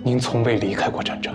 您从未离开过战场。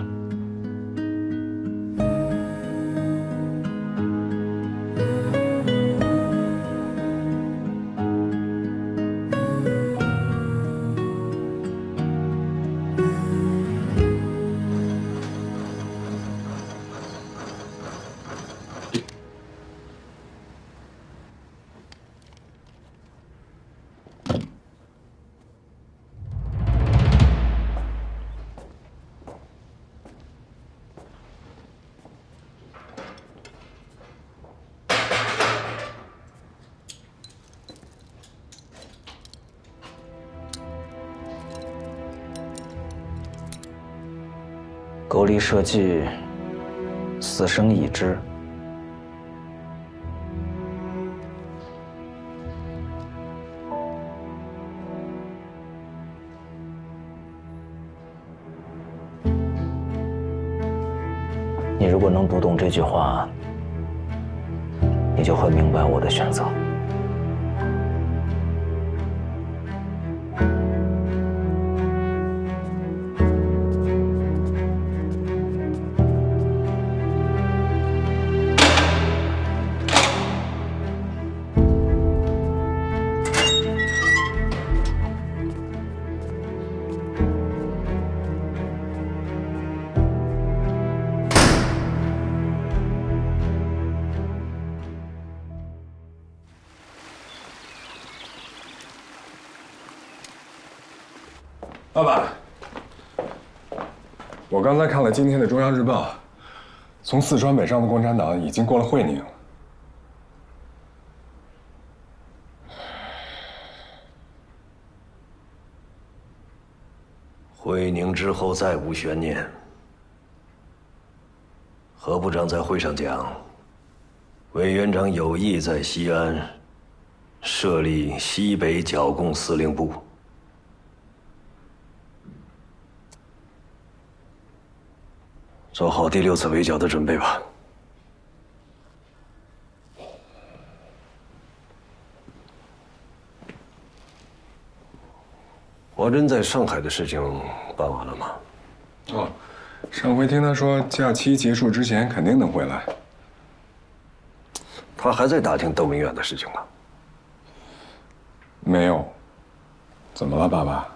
狗力社稷，死生已知。你如果能读懂这句话，你就会明白我的选择。爸爸，我刚才看了今天的《中央日报》，从四川北上的共产党已经过了会宁。会宁之后再无悬念。何部长在会上讲，委员长有意在西安设立西北剿共司令部。做好第6次围剿的准备吧。华珍在上海的事情办完了吗？哦，上回听他说假期结束之前肯定能回来。他还在打听窦明远的事情吗？没有。怎么了，爸爸？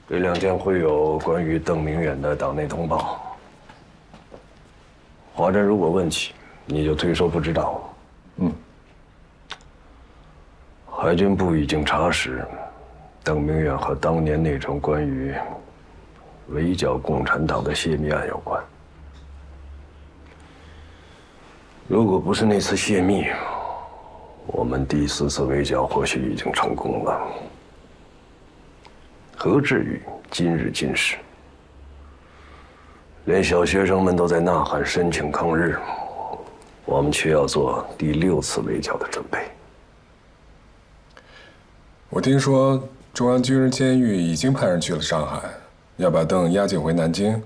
这两天会有关于邓明远的党内通报。华珍如果问起，你就推说不知道。海军部已经查实，邓明远和当年那种关于围剿共产党的泄密案有关。如果不是那次泄密，我们第4次围剿或许已经成功了。何至于今日今时？连小学生们都在呐喊申请抗日，我们却要做第6次围剿的准备。我听说中央军人监狱已经派人去了上海，要把邓押解回南京，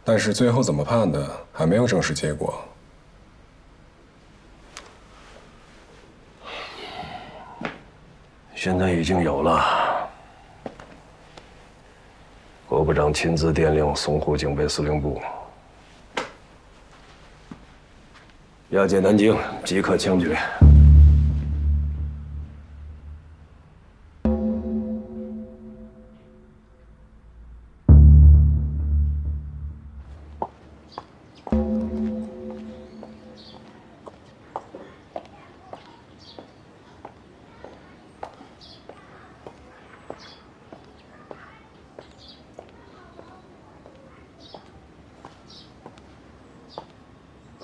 但是最后怎么判的还没有正式结果。现在已经有了。国部长亲自电令淞沪警备司令部，押解南京，即刻枪决。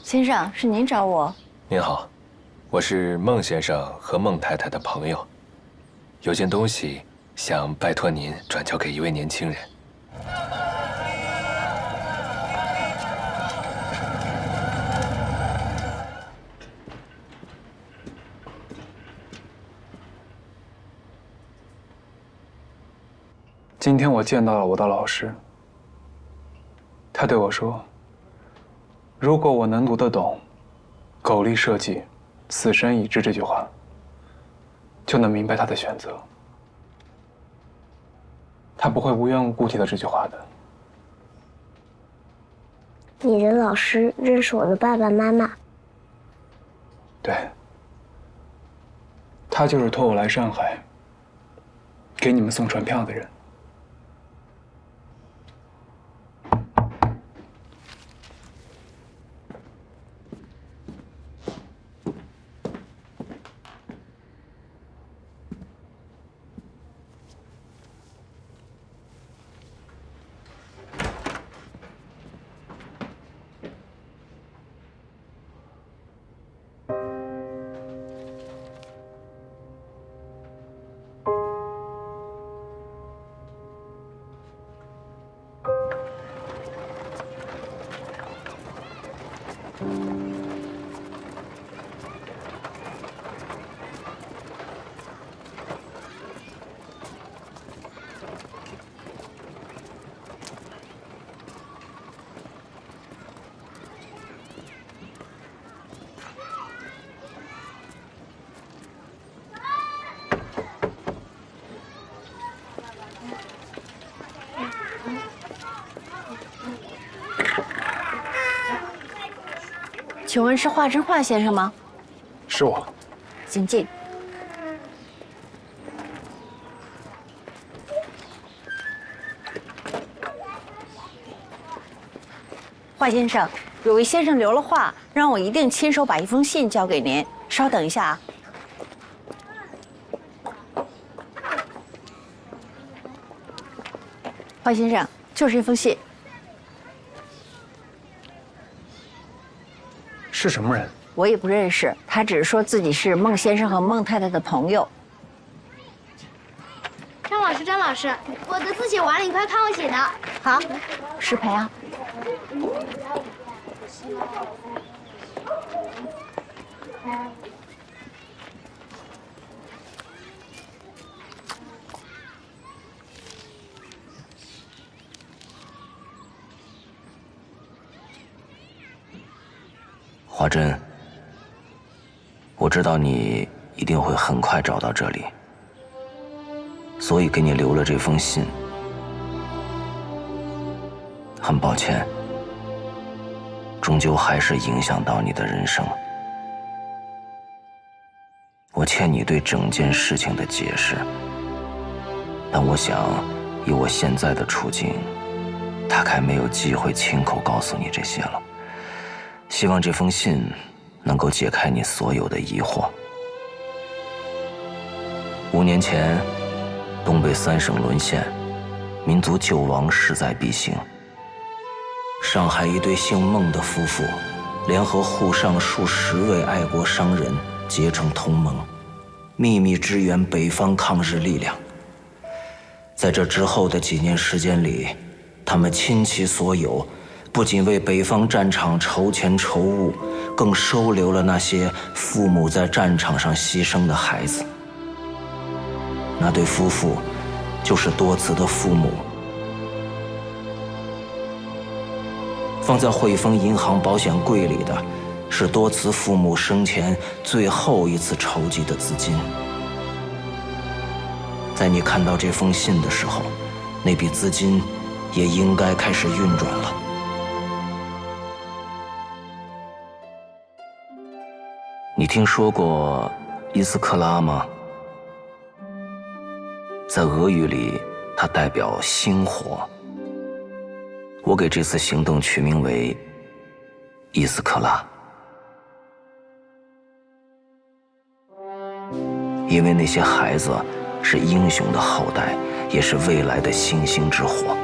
先生，是您找我？您好，我是孟先生和孟太太的朋友，有件东西想拜托您转交给一位年轻人。今天我见到了我的老师，他对我说，如果我能读得懂“苟利社稷，死生已知”这句话，就能明白他的选择。他不会无缘无故提到这句话的。你的老师认识我的爸爸妈妈？对，他就是托我来上海，给你们送船票的人。请问是华真华先生吗？是我。请进。华先生，有位先生留了话，让我一定亲手把一封信交给您。稍等一下啊。华先生，就是这封信。是什么人？我也不认识，他只是说自己是孟先生和孟太太的朋友。张老师，张老师，我的字写完了，你快看我写的。好，失陪啊。华珍，我知道你一定会很快找到这里，所以给你留了这封信。很抱歉，终究还是影响到你的人生。我欠你对整件事情的解释，但我想，以我现在的处境，大概没有机会亲口告诉你这些了。希望这封信能够解开你所有的疑惑。5年前，东北3省沦陷，民族救亡势在必行。上海一对姓孟的夫妇，联合沪上数10位爱国商人，结成同盟，秘密支援北方抗日力量。在这之后的几年时间里，他们倾其所有，不仅为北方战场筹钱筹物，更收留了那些父母在战场上牺牲的孩子。那对夫妇就是多慈的父母。放在汇丰银行保险柜里的是多慈父母生前最后一次筹集的资金。在你看到这封信的时候，那笔资金也应该开始运转了。你听说过伊斯克拉吗？在俄语里，它代表星火。我给这次行动取名为伊斯克拉，因为那些孩子是英雄的后代，也是未来的星星之火。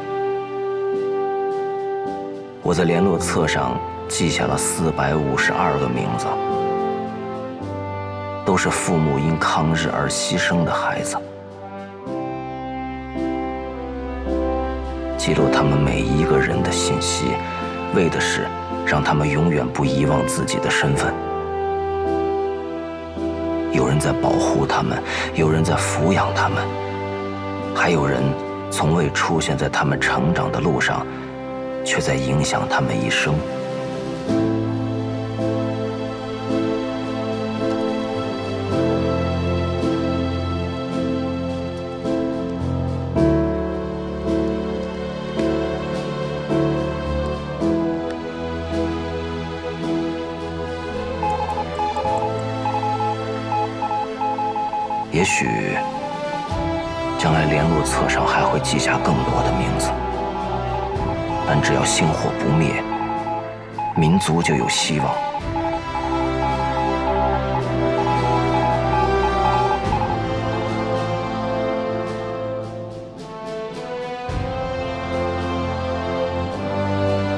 我在联络册上记下了452个名字，都是父母因抗日而牺牲的孩子。记录他们每一个人的信息，为的是让他们永远不遗忘自己的身份。有人在保护他们，有人在抚养他们，还有人从未出现在他们成长的路上，却在影响他们一生。也许将来联络册上还会记下更多的名字，但只要星火不灭，民族就有希望。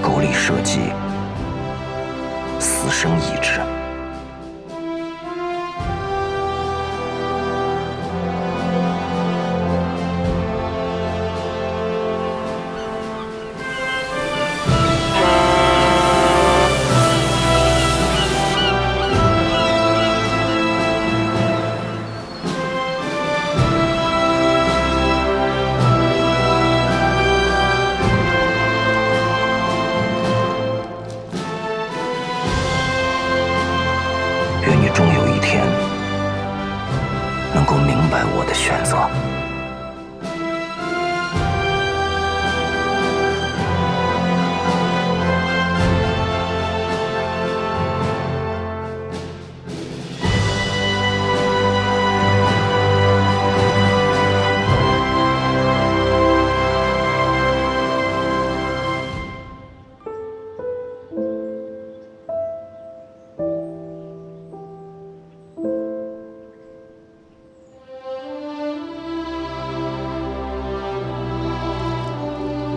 狗力社稷，死生意志。愿你终有一天能够明白我的选择。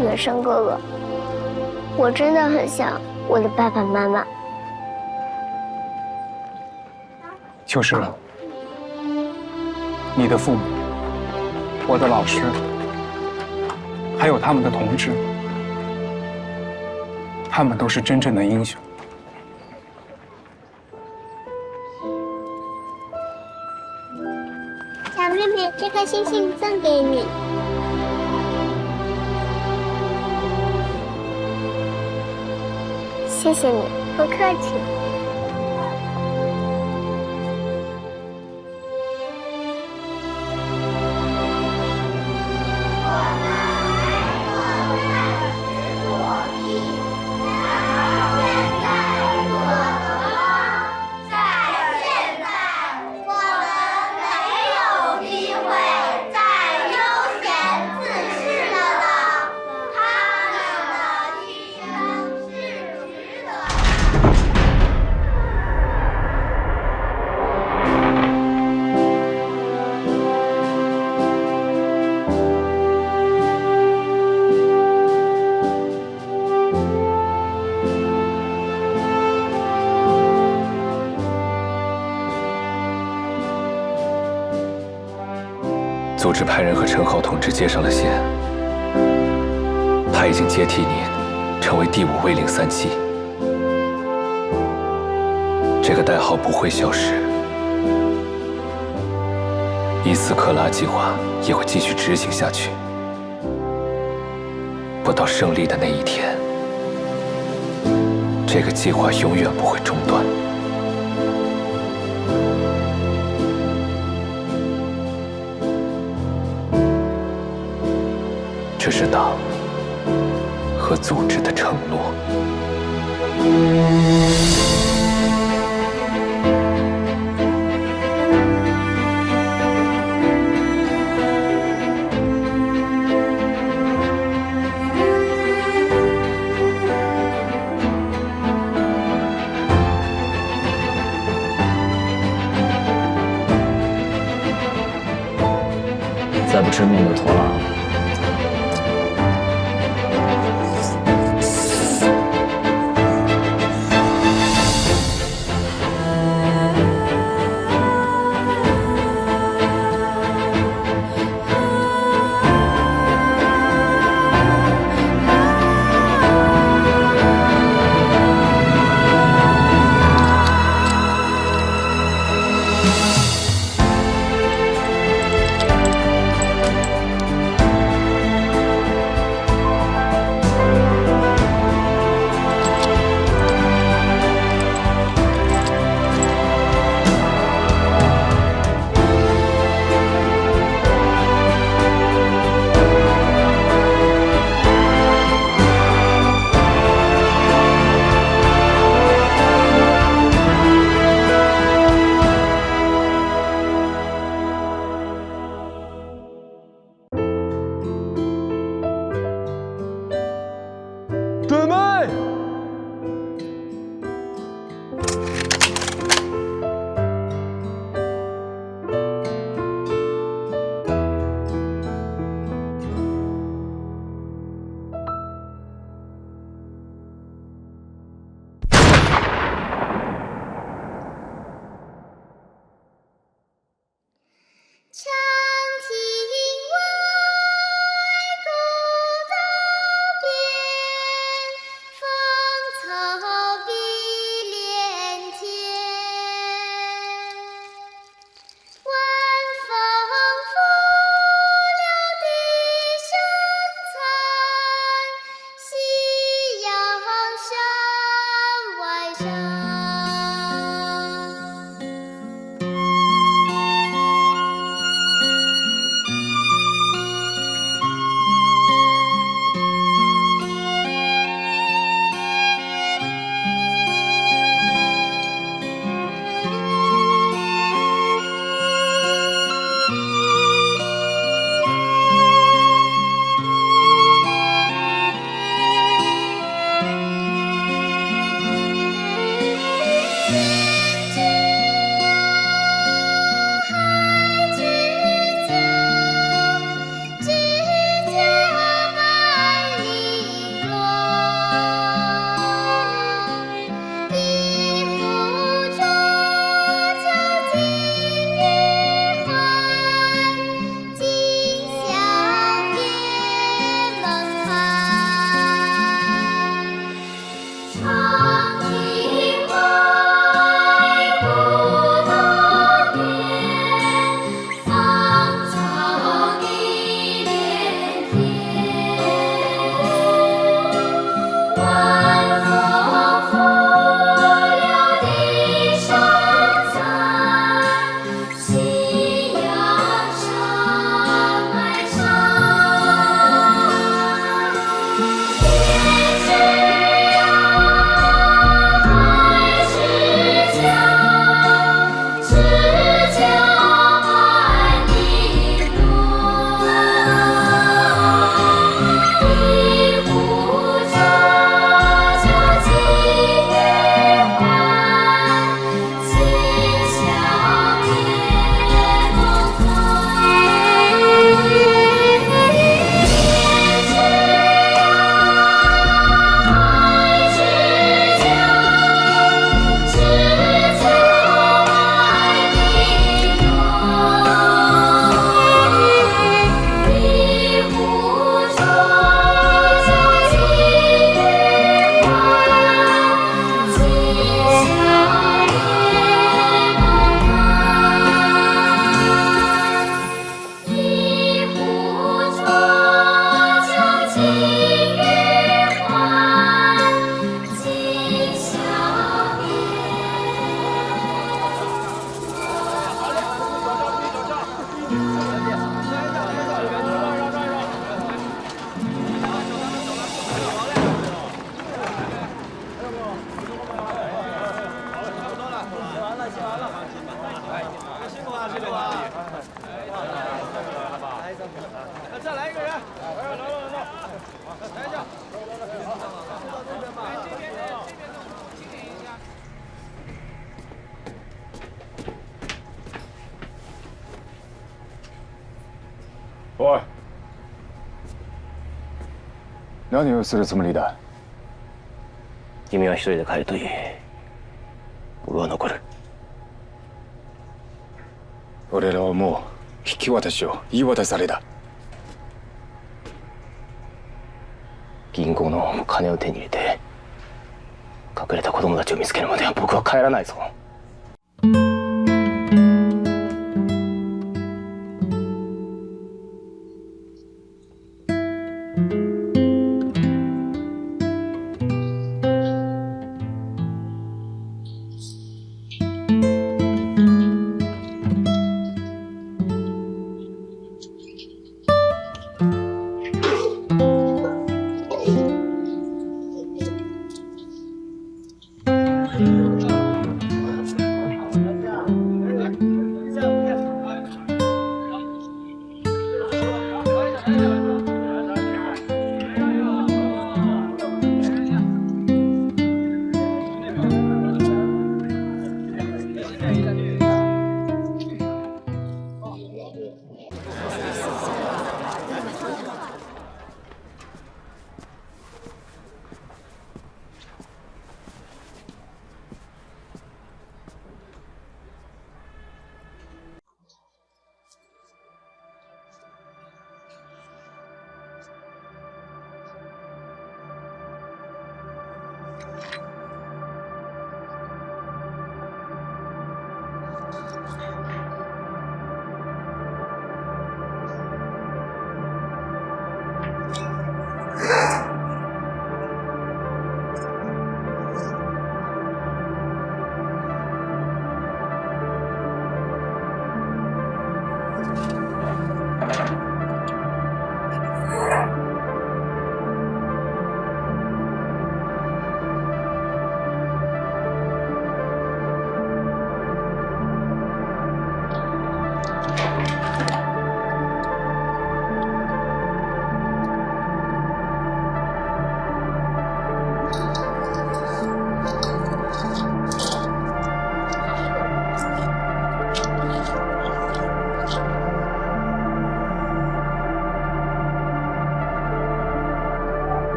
远山哥哥，我真的很想我的爸爸妈妈。就是了。你的父母，我的老师，还有他们的同志，他们都是真正的英雄。小妹妹，这颗星星送给你。谢谢你，不客气。组织派人和陈浩同志接上了线，他已经接替您，成为第5卫037。这个代号不会消失，伊斯克拉计划也会继续执行下去。不到胜利的那一天，这个计划永远不会中断。这是党和组织的承诺。再不吃命就脱了。おい。何をするつもりだ。君は一人で帰るといい。俺は残る。俺らはもう引き渡しを言い渡された。銀行の金を手に入れて隠れた子供たちを見つけるまでは僕は帰らないぞ。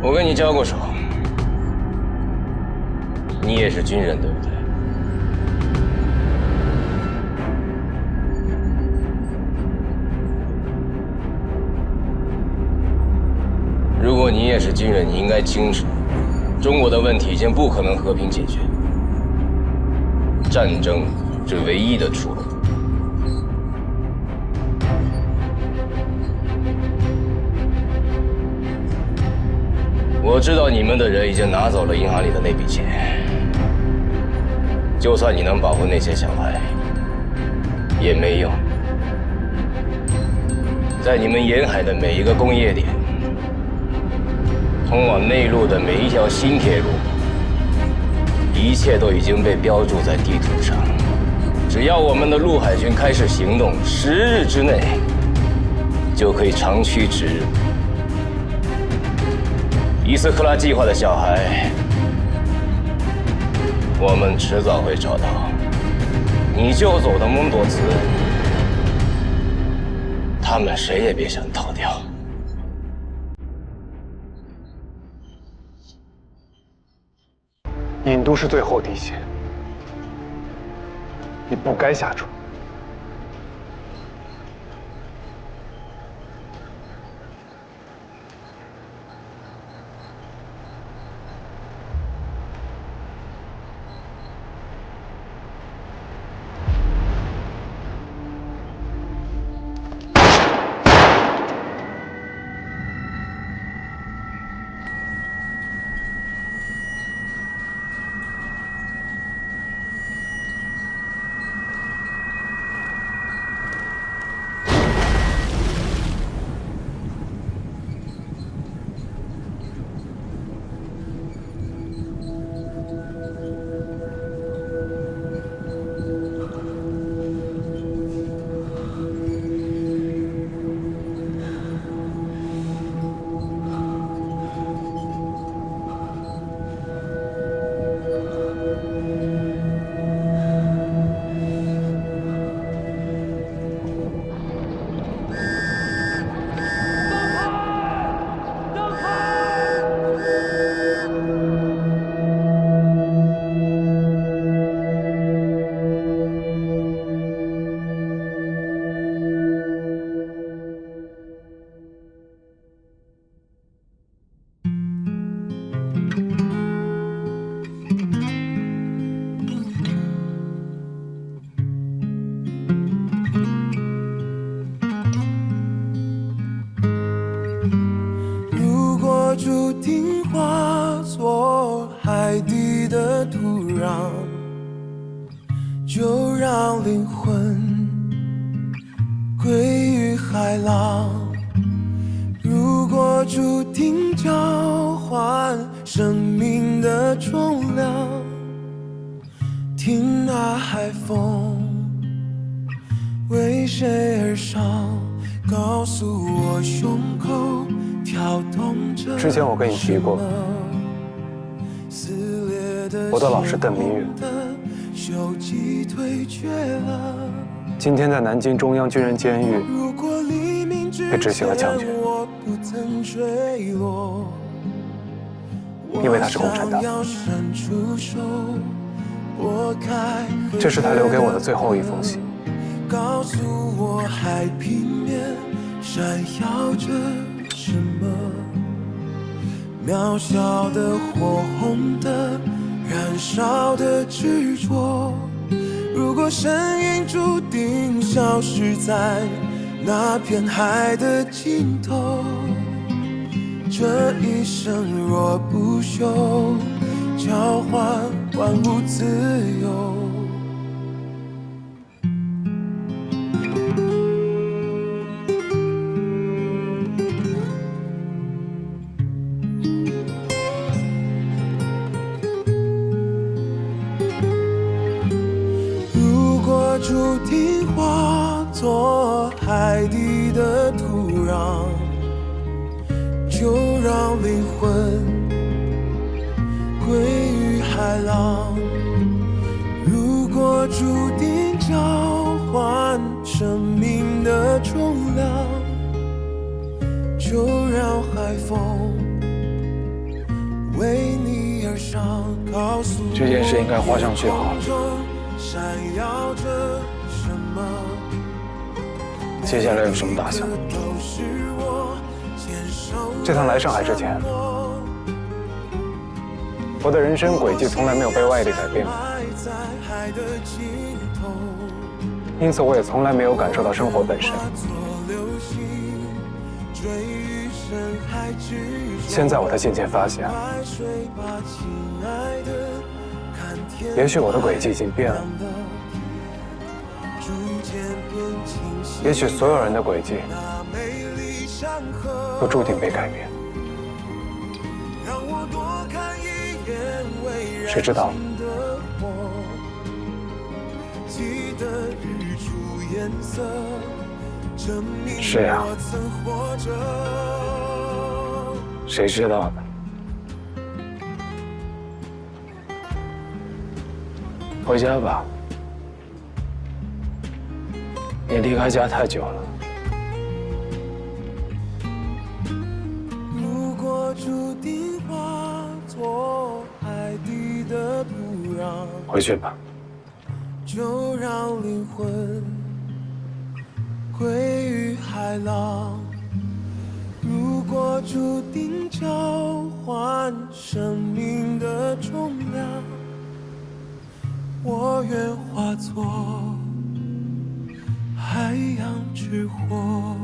我跟你交过手，你也是军人，对不对？如果你也是军人，你应该清楚，中国的问题已经不可能和平解决，战争是唯一的出路。我知道你们的人已经拿走了银行里的那笔钱，就算你能保护那些小孩，也没用。在你们沿海的每一个工业点，通往内陆的每一条新铁路，一切都已经被标注在地图上。只要我们的陆海军开始行动，10日之内就可以长驱直入。伊斯克拉计划的小孩，我们迟早会找到。你救走的蒙多兹，他们谁也别想逃掉。引渡是最后底线，你不该下船。注定化作海底的土壤，就让灵魂归于海浪。如果注定交换生命的重量，听那海风为谁而伤，告诉我胸口跳动着。之前我跟你提过，我的老师邓明远，今天在南京中央军人监狱被执行了枪决，因为他是共产党。这是他留给我的最后一封信。告诉我海平面闪耀着什么？渺小的、火红的、燃烧的执着。如果身影注定消失在那片海的尽头，这一生若不朽，交换万物自由。如果注定化作海底的土壤，就让灵魂归于海浪。如果注定交换生命的重量，就让海风为你而上，告诉我这件事应该画上句号。闪耀着什么？接下来有什么打算？这趟来上海之前，我的人生轨迹从来没有被外力改变过，因此我也从来没有感受到生活本身。现在我才渐渐发现，也许我的轨迹已经变了，也许所有人的轨迹都注定被改变。谁知道？是呀，谁知道呢？回家吧，你离开家太久了。如果注定化作海底的土壤，回去吧。就让灵魂归于海浪。如果注定交换生命的重量，我愿化作海洋之火。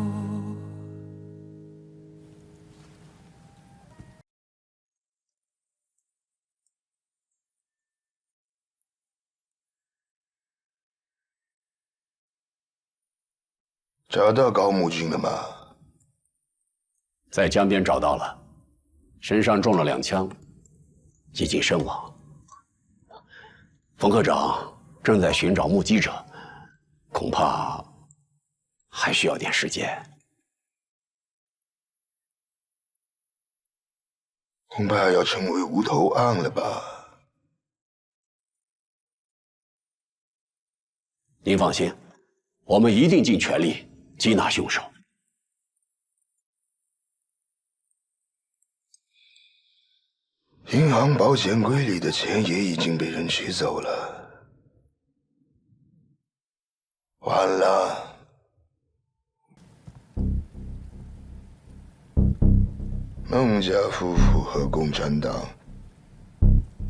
找到高木君了吗？在江边找到了，身上中了2枪，几近身亡。冯科长正在寻找目击者，恐怕还需要点时间。恐怕要成为无头案了吧？您放心，我们一定尽全力缉拿凶手。银行保险柜里的钱也已经被人取走了，完了。孟家夫妇和共产党，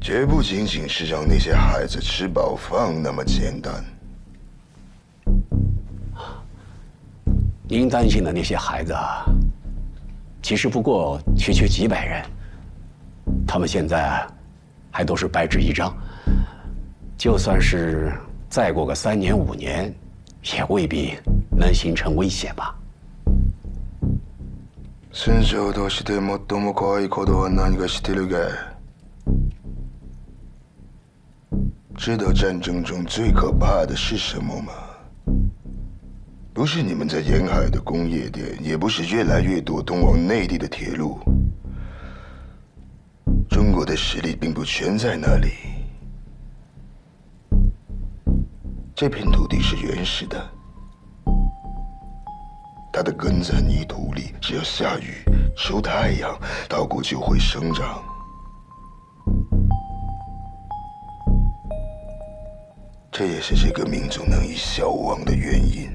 绝不仅仅是让那些孩子吃饱饭那么简单。您担心的那些孩子，其实不过区几百人，他们现在还都是白纸一张，就算是再过个3年5年，也未必能形成威胁吧。戦争として最も怖いことは何か知ってるか？知道战争中最可怕的是什么吗？不是你们在沿海的工业店，也不是越来越多通往内地的铁路。中国的实力并不全在那里。这片土地是原始的，它的根在泥土里，只要下雨、出太阳，稻谷就会生长。这也是这个民族难以消亡的原因。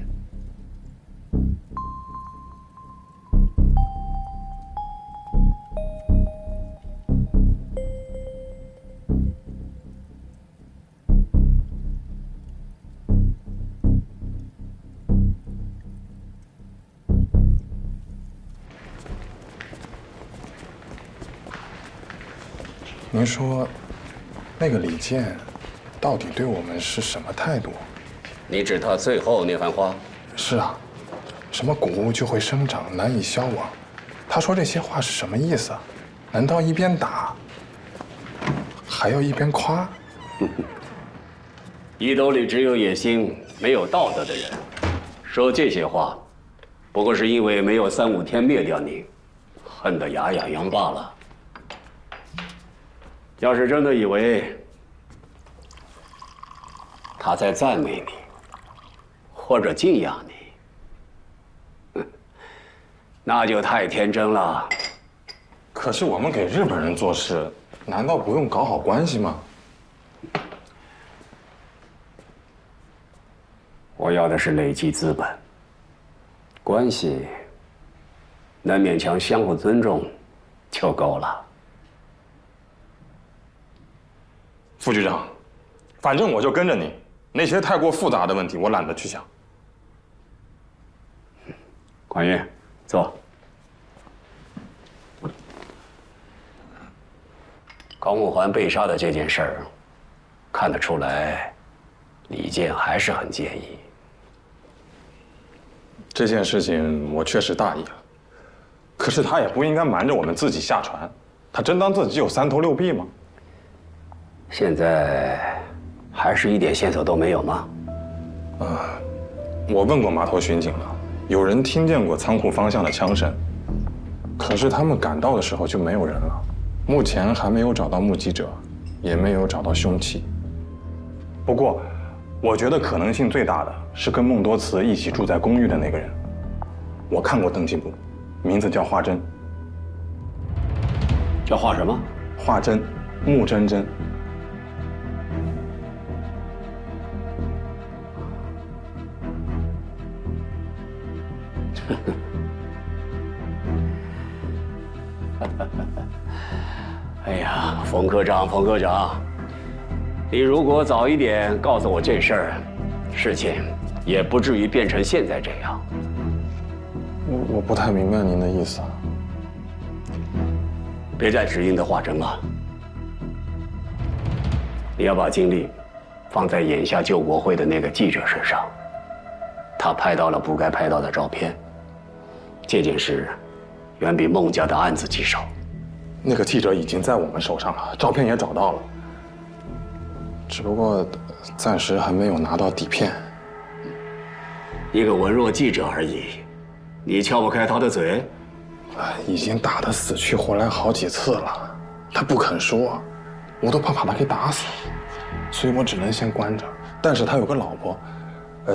您说，那个李健，到底对我们是什么态度？你指他最后那番话？是啊，什么谷物就会生长，难以消亡。他说这些话是什么意思啊？难道一边打，还要一边夸？衣兜里只有野心，没有道德的人，说这些话，不过是因为没有3、5天灭掉你，恨得牙痒痒罢了。要是真的以为他在赞美你，或者敬仰你，那就太天真了。可是我们给日本人做事，难道不用搞好关系吗？我要的是累积资本，关系能勉强相互尊重就够了。副局长，反正我就跟着你，那些太过复杂的问题我懒得去想。管云，坐。高木环被杀的这件事儿，看得出来，李健还是很介意。这件事情我确实大意了，可是他也不应该瞒着我们自己下船，他真当自己有3头6臂吗？现在还是一点线索都没有吗？我问过码头巡警了，有人听见过仓库方向的枪声，可是他们赶到的时候就没有人了。目前还没有找到目击者，也没有找到凶器。不过，我觉得可能性最大的是跟孟多慈一起住在公寓的那个人。我看过登记簿，名字叫华珍。叫华什么？华珍，穆珍珍。哎呀，冯科长，你如果早一点告诉我这事儿，事情也不至于变成现在这样。我不太明白您的意思。别再指引的话真了，你要把精力放在眼下救国会的那个记者身上。他拍到了不该拍到的照片，这件事远比孟家的案子棘手。那个记者已经在我们手上了，照片也找到了，只不过暂时还没有拿到底片。一个文弱记者而已，你撬不开他的嘴？已经打得死去活来好几次了，他不肯说，我都怕把他给打死，所以我只能先关着。但是他有个老婆，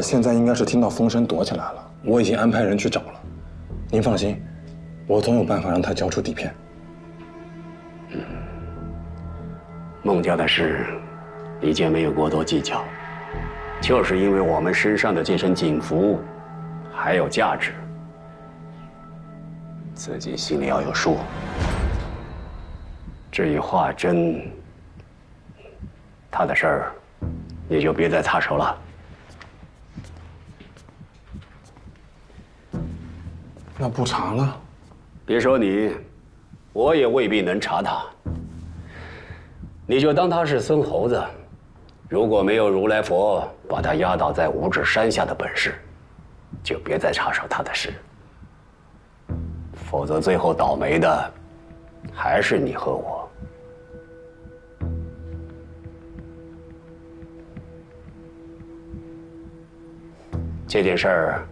现在应该是听到风声躲起来了，我已经安排人去找了。您放心，我总有办法让他交出底片。孟家的事，李健没有过多计较，就是因为我们身上的这身警服还有价值，自己心里要有数。至于华珍，他的事儿，你就别再插手了。那不查了？别说你，我也未必能查他。你就当他是孙猴子，如果没有如来佛把他压倒在五指山下的本事，就别再插手他的事。否则最后倒霉的还是你和我。这件事儿，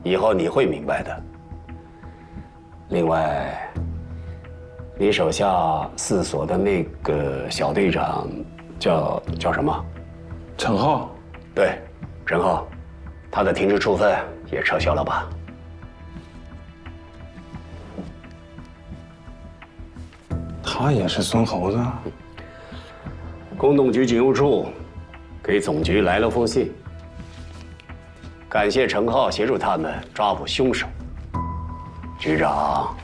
以后你会明白的。另外，你手下4所的那个小队长叫什么？陈浩。对，陈浩，他的停职处分也撤销了吧？他也是孙猴子。工农局警务处给总局来了封信，感谢陈浩协助他们抓捕凶手。局长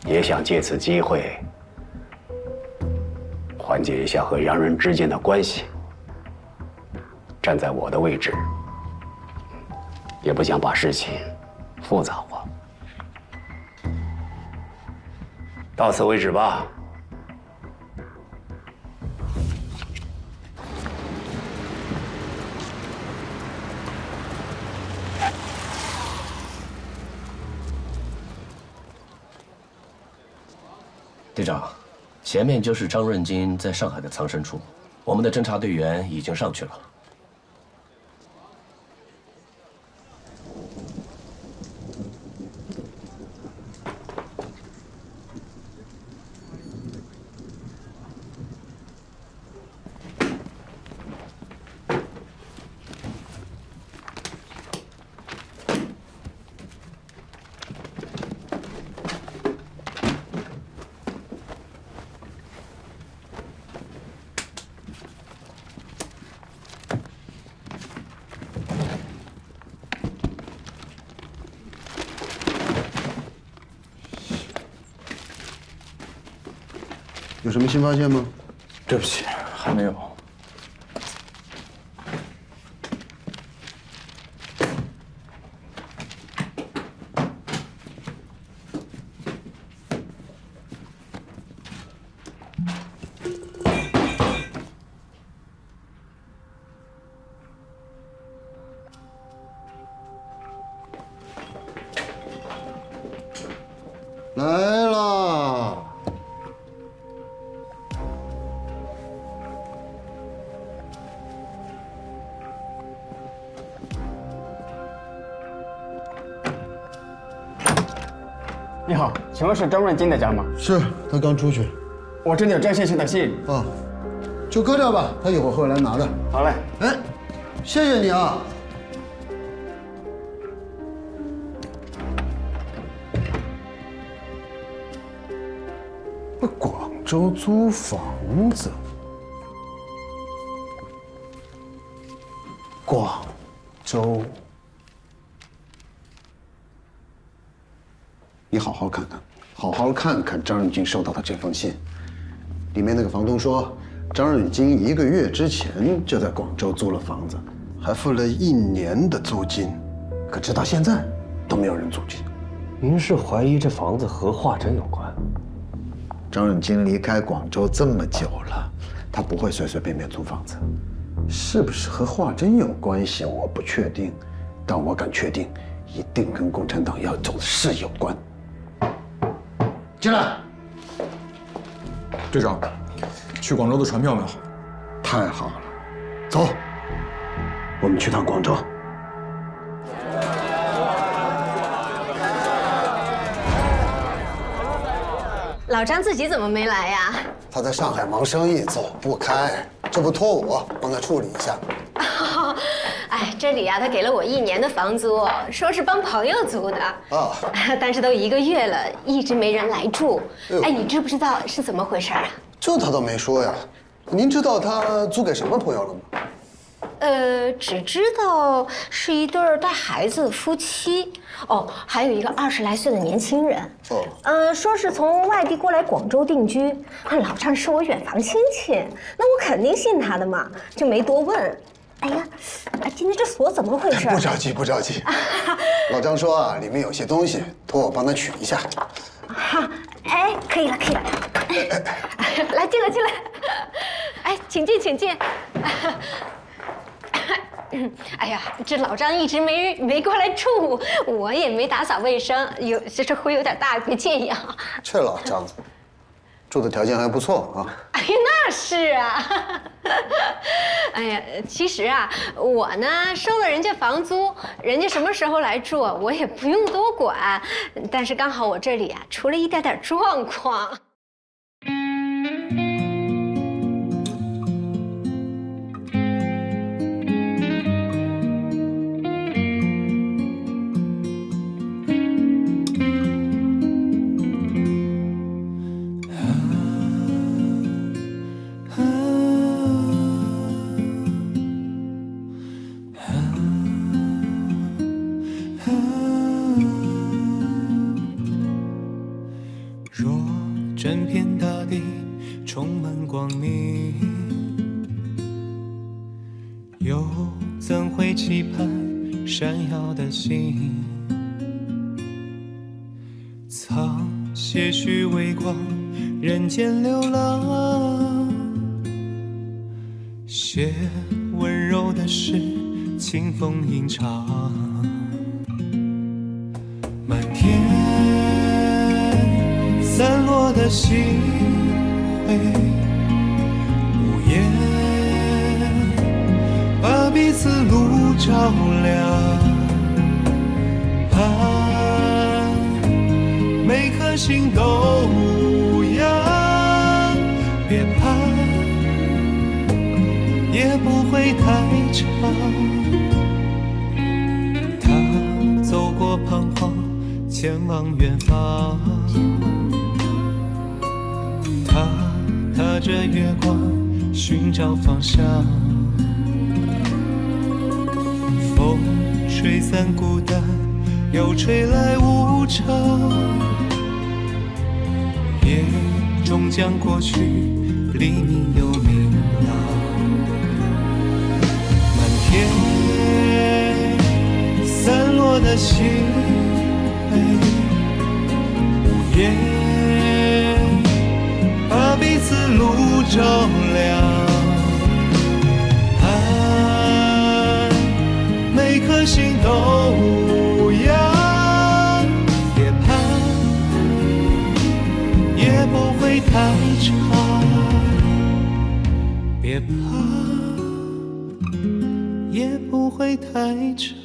也想借此机会缓解一下和洋人之间的关系。站在我的位置，也不想把事情复杂化。到此为止吧。队长，前面就是张润金在上海的藏身处，我们的侦察队员已经上去了。有什么新发现吗？对不起，还没有。来啦！你好，请问是张润金的家吗？是，他刚出去。我这里有张先生的信。啊，就搁这吧，他一会儿会来拿的。好嘞。哎，谢谢你啊。广州租房子，广州，你好好看看，好好看看张润金收到的这封信。里面那个房东说，张润金1个月之前就在广州租了房子，还付了1年的租金，可直到现在都没有人租进。您是怀疑这房子和华珍有关？张润金离开广州这么久了，他不会随随便便租房子，是不是和华珍有关系？我不确定，但我敢确定，一定跟共产党要走的事有关。进来。队长，去广州的船票买好。太好了，走，我们去趟广州。老张自己怎么没来呀？他在上海忙生意，走不开，这不托我帮他处理一下。哎，这里啊，他给了我1年的房租，说是帮朋友租的啊，但是都1个月了，一直没人来住。哎，你知不知道是怎么回事啊？这他倒没说呀。您知道他租给什么朋友了吗？只知道是一对带孩子的夫妻，哦，还有一个20来岁的年轻人。哦，说是从外地过来广州定居。老张是我远房亲戚，那我肯定信他的嘛，就没多问。哎呀，今天这锁怎么回事？不着急，不着急。老张说啊，里面有些东西，托我帮他取一下。好，哎，可以了，可以了。来，进来，进来。哎，请进，请进。哎呀，这老张一直没过来住，我也没打扫卫生，这灰有点大，别介意啊。这老张，住的条件还不错啊。哎呀，那是啊。哎呀，其实啊，我呢收了人家房租，人家什么时候来住，我也不用多管。但是刚好我这里啊出了一点点状况。整片大地充满光明，又怎会期盼闪耀的星？藏些许微光，人间流浪，写温柔的诗，清风吟唱，满天散落的星辉，无言把彼此路照亮，盼每颗心都无恙，别怕，也不会太长。他走过彷徨，前往远方，踏着月光寻找方向，风吹散孤单，又吹来无常，夜终将过去，黎明又明朗，满天散落的星辉，无言把彼此路照亮，盼每颗心都无恙，别怕，也不会太长，别怕，也不会太长。